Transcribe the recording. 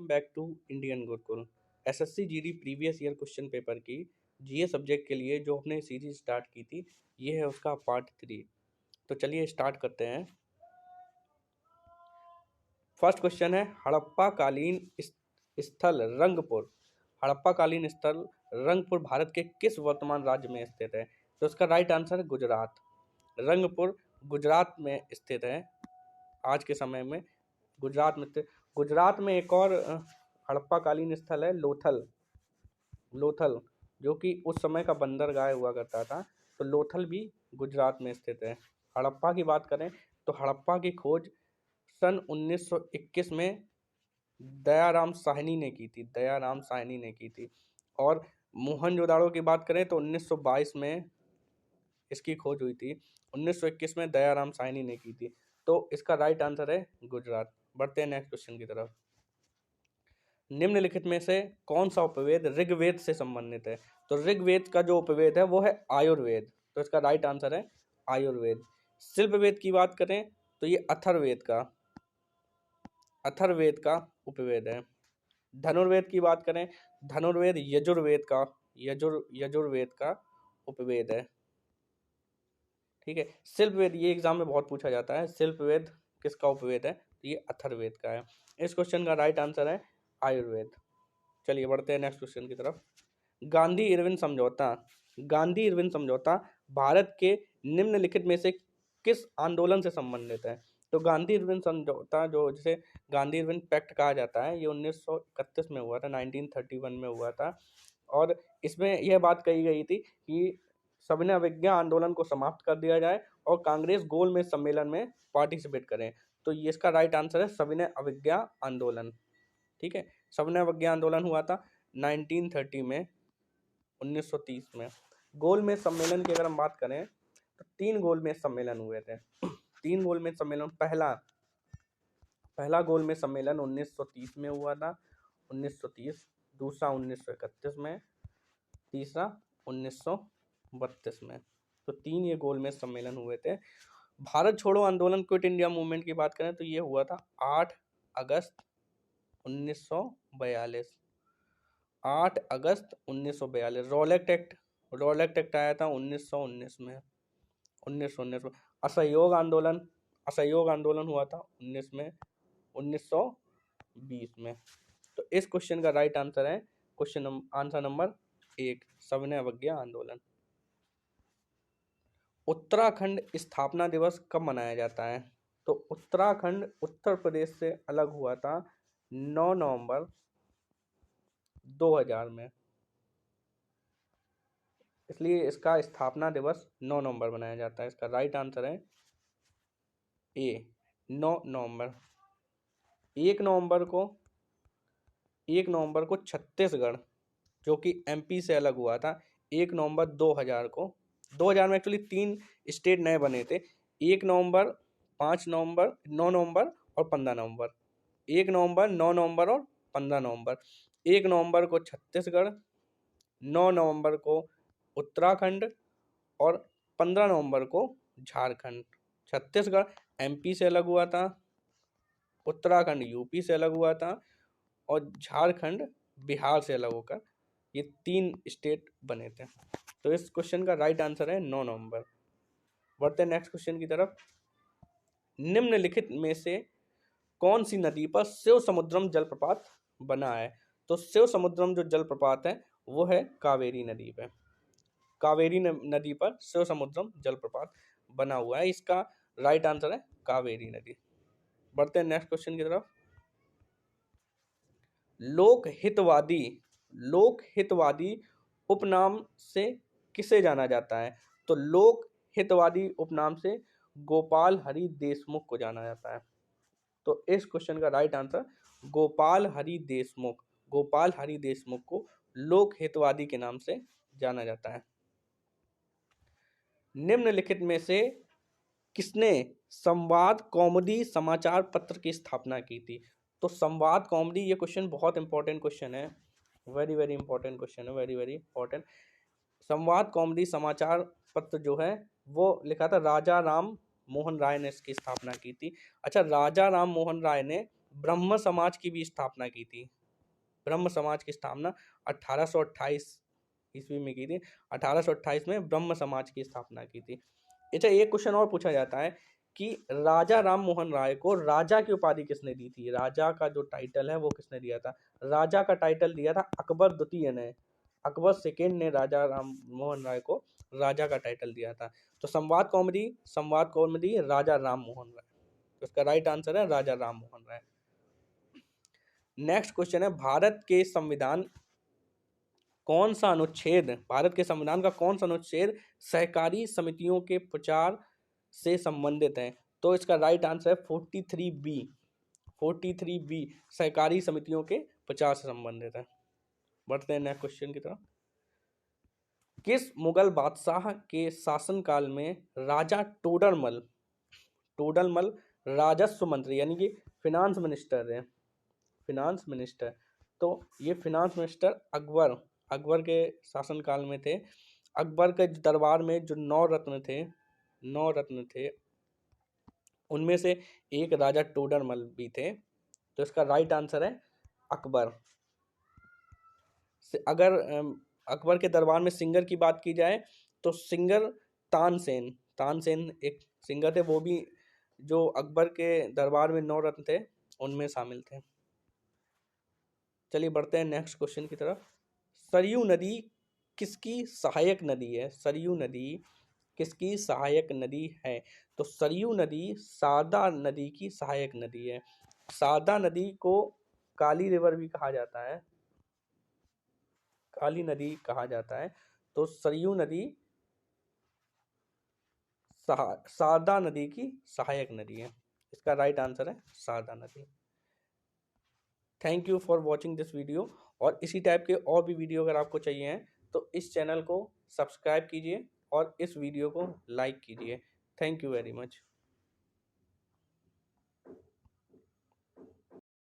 Welcome back to Indian Gurukul. SSC GD previous year question paper की GA subject के लिए जो हमने सीरीज स्टार्ट की थी, ये है उसका पार्ट 3। तो चलिए स्टार्ट करते हैं। फर्स्ट क्वेश्चन है, हड़प्पा कालीन स्थल रंगपुर। हड़प्पा कालीन स्थल रंगपुर भारत के किस वर्तमान राज्य में स्थित है? तो इसका राइट आंसर है गुजरात। रंगपुर गुजरात में स्थित है। आज के समय में गुजरात में स्थित। गुजरात में एक और हड़प्पा कालीन स्थल है लोथल। लोथल जो कि उस समय का बंदरगाह हुआ करता था, तो लोथल भी गुजरात में स्थित है। हड़प्पा की बात करें तो हड़प्पा की खोज सन 1921 में दयाराम साहनी ने की थी। दयाराम साहनी ने की थी। और मोहनजोदाड़ो की बात करें तो 1922 में इसकी खोज हुई थी। 1921 में दयाराम साहनी ने की थी। तो इसका राइट आंसर है गुजरात। बढ़ते हैं नेक्स्ट क्वेश्चन की तरफ। निम्नलिखित में से कौन सा उपवेद ऋग्वेद से संबंधित है? तो ऋग्वेद का जो उपवेद है वो है आयुर्वेद। तो इसका राइट आंसर है आयुर्वेद। शिल्पवेद की बात करें तो ये अथर्ववेद का उपवेद है। धनुर्वेद की बात करें, धनुर्वेद यजुर्वेद का उपवेद है। ठीक है। शिल्पवेद ये एग्जाम में बहुत पूछा जाता है। शिल्पवेद किसका उपवेद है? तो ये अथर्ववेद का है। इस क्वेश्चन का राइट आंसर है आयुर्वेद। चलिए बढ़ते हैं नेक्स्ट क्वेश्चन की तरफ। गांधी इरविन समझौता भारत के निम्नलिखित में से किस आंदोलन से संबंधित है? तो गांधी इरविन समझौता, जो जिसे गांधी इरविन पैक्ट कहा जाता है, ये 1931 में हुआ था, 1931 में हुआ था। और इसमें यह बात कही गई थी कि सविनय अवज्ञा आंदोलन को समाप्त कर दिया जाए और कांग्रेस गोलमेज सम्मेलन में पार्टिसिपेट करें। तो ये इसका राइट आंसर है सविनय अवज्ञा आंदोलन। ठीक है। सविनय अवज्ञा आंदोलन हुआ था 1930 में, 1930 में। गोलमेज सम्मेलन की अगर हम बात करें तो 3 गोलमेज सम्मेलन हुए थे। 3 गोलमेज सम्मेलन। पहला गोलमेज सम्मेलन 1930 में हुआ था, 1930। दूसरा 1931 में, तीसरा 1932 में। तो 3 ये गोलमेज सम्मेलन हुए थे। भारत छोड़ो आंदोलन, क्विट इंडिया मूवमेंट की बात करें तो ये हुआ था 8 अगस्त 1942। 8 अगस्त 1942। रॉलेक्ट एक्ट आया था 1919 में। 1919 में। असहयोग आंदोलन हुआ था 1920 में। तो इस क्वेश्चन का राइट आंसर है आंसर नंबर 1, सविनय अवज्ञा आंदोलन। उत्तराखंड स्थापना दिवस कब मनाया जाता है? तो उत्तराखंड उत्तर प्रदेश से अलग हुआ था 9 नवंबर 2000 में, इसलिए इसका स्थापना दिवस 9 नवंबर मनाया जाता है। इसका राइट आंसर है ए, 9 नवंबर। 1 नवंबर को छत्तीसगढ़, जो कि एमपी से अलग हुआ था, 1 नवंबर 2000 को। 2000 में एक्चुअली 3 स्टेट नए बने थे। 1 नवंबर, 5 नवंबर, 9 नवंबर और 15 नवंबर। 1 नवंबर, 9 नवंबर और 15 नवंबर। 1 नवंबर को छत्तीसगढ़, 9 नवंबर को उत्तराखंड और 15 नवंबर को झारखंड। छत्तीसगढ़ एमपी से अलग हुआ था, उत्तराखंड यूपी से अलग हुआ था और झारखंड बिहार से अलग होकर ये 3 स्टेट बने थे। तो इस क्वेश्चन का राइट आंसर है 9 नवंबर। बढ़ते हैं नेक्स्ट क्वेश्चन की तरफ। निम्नलिखित में से कौन सी नदी पर शिव समुद्रम जलप्रपात बना है? तो शिव समुद्रम जो जलप्रपात है वो है कावेरी नदी पे। कावेरी नदी पर शिव समुद्रम जलप्रपात बना हुआ है। इसका राइट आंसर है कावेरी नदी। बढ़ते हैं नेक्स्ट क्वेश्चन की तरफ। लोक हितवादी उपनाम से किसे जाना जाता है? तो लोक हितवादी उपनाम से गोपाल हरि देशमुख को जाना जाता है। तो इस क्वेश्चन का राइट आंसर गोपाल हरि देशमुख को लोक हितवादी के नाम से जाना जाता है। निम्नलिखित में से किसने संवाद कौमुदी समाचार पत्र की स्थापना की थी? तो संवाद कौमुदी, ये क्वेश्चन बहुत इंपॉर्टेंट क्वेश्चन है, वेरी वेरी इंपॉर्टेंट क्वेश्चन है, वेरी वेरी इंपॉर्टेंट। संवाद कौमुदी समाचार पत्र जो है वो लिखा था राजा राम मोहन राय ने इसकी स्थापना की थी। अच्छा, राजा राम मोहन राय ने ब्रह्म समाज की भी स्थापना की थी। ब्रह्म समाज की स्थापना 1828 ईस्वी में की थी। 1828 में ब्रह्म समाज की स्थापना की थी। अच्छा, एक क्वेश्चन और पूछा जाता है कि राजा राम मोहन राय को राजा की उपाधि किसने दी थी? राजा का जो टाइटल है वो किसने दिया था? राजा का टाइटल दिया था अकबर द्वितीय ने। अकबर सेकेंड ने राजा राम मोहन राय को राजा का टाइटल दिया था। तो संवाद कौमुदी राजा राम मोहन राय। तो इसका राइट आंसर है राजा राम मोहन राय। नेक्स्ट क्वेश्चन है, भारत के संविधान का कौन सा अनुच्छेद सहकारी समितियों के प्रचार से संबंधित है? तो इसका राइट आंसर है 43B। 43B सहकारी समितियों के प्रचार से संबंधित है। बढ़ते हैं नेक्स्ट क्वेश्चन की तरफ। किस मुगल बादशाह के शासनकाल में राजा टोडरमल राजस्व मंत्री यानी कि फिनांस मिनिस्टर। तो ये फिनांस मिनिस्टर अकबर के शासनकाल में थे। अकबर के दरबार में जो 9 रत्न थे उनमें से एक राजा टोडरमल भी थे। तो इसका राइट आंसर है अकबर। अगर अकबर के दरबार में सिंगर की बात की जाए तो सिंगर तानसेन एक सिंगर थे, वो भी जो अकबर के दरबार में 9 रत्न थे उनमें शामिल थे। चलिए बढ़ते हैं नेक्स्ट क्वेश्चन की तरफ। सरयू नदी किसकी सहायक नदी है? सरयू नदी किसकी सहायक नदी है? तो सरयू नदी शारदा नदी की सहायक नदी है। शारदा नदी को काली रिवर भी कहा जाता है, काली नदी कहा जाता है। तो सरयू नदी शारदा नदी की सहायक नदी है। इसका राइट आंसर है शारदा नदी। Thank you for watching this video. और इसी टाइप के और भी वीडियो अगर आपको चाहिए हैं तो इस चैनल को सब्सक्राइब कीजिए और इस वीडियो को लाइक कीजिए। Thank you very much.